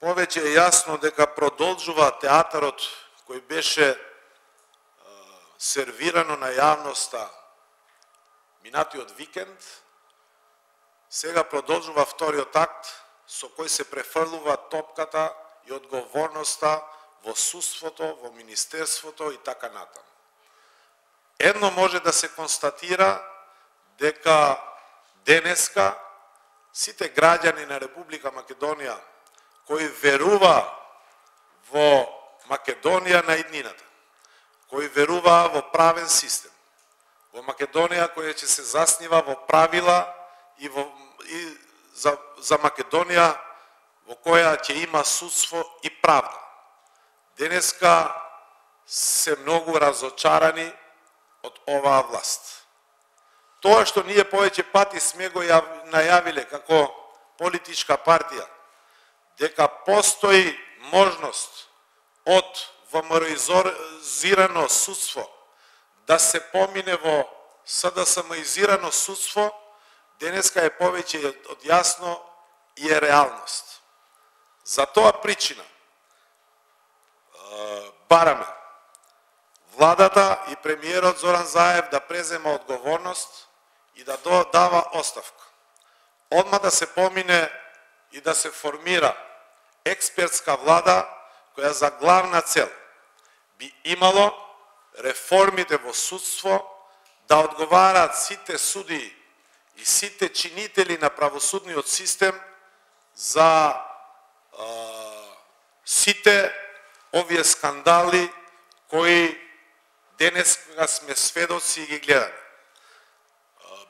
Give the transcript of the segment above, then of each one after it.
повеќе е јасно дека продолжува театарот кој беше сервирано на јавноста минатиот викенд, сега продолжува вториот акт со кој се префрлува топката и одговорноста во судството, во министерството и така натаму. Едно може да се констатира дека денеска сите граѓани на Република Македонија кои верува во Македонија на иднината, кои верува во правен систем, во Македонија која ќе се заснива во правила и за Македонија во која ќе има судство и правда. Денеска се многу разочарани од оваа власт. Тоа што ние повеќе пати сме го најавиле како политичка партија, дека постои можност од ВМРО-изирано судство да се помине во СДСМ-изирано судство, денеска е повеќе од јасно и е реалност. За тоа причина бараме владата и премиерот Зоран Заев да презема одговорност и да дава оставка. Одма да се помине и да се формира експертска влада која за главна цел би имало реформите во судство да одговараат сите судии и сите чинители на правосудниот систем за сите овие скандали кои денеска сме сведоци и ги гледаме.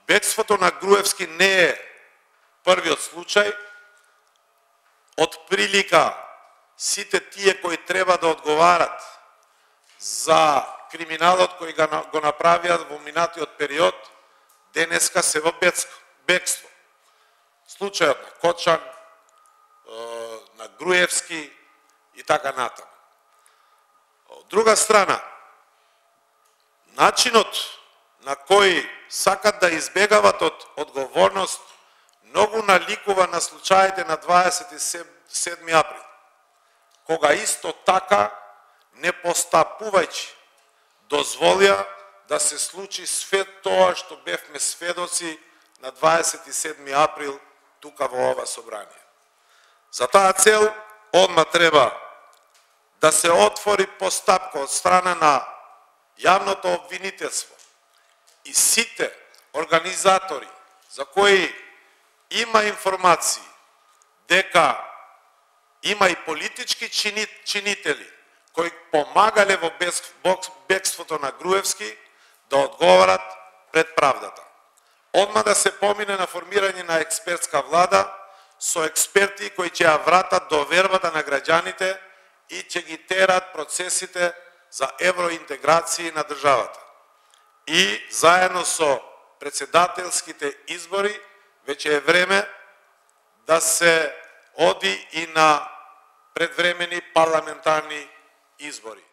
Бегството на Груевски не е првиот случај. Од прилика сите тие кои треба да одговарат за криминалот кој го направиат во минатиот период, денеска се во бегство. Случајот на Кочан, на Груевски и така натаму. Од друга страна, начинот на кој сакат да избегават од одговорност многу наликува на случаите на 27 април, кога исто така, не постапувајќи, дозволија да се случи све тоа што бевме сведоци на 27 април тука во ова собрание. За таа цел, одма треба да се отвори постапка од страна на јавното обвинителство и сите организатори за кои има информации дека има и политички чинители кои помагале во бегството на Груевски да одговарат пред правдата. Одма да се помине на формирање на експертска влада со експерти кои ќе ја вратат довербата на граѓаните и ќе ги терат процесите за евроинтеграција на државата. И заедно со председателските избори веќе е време да се оди и на предвремени парламентарни избори.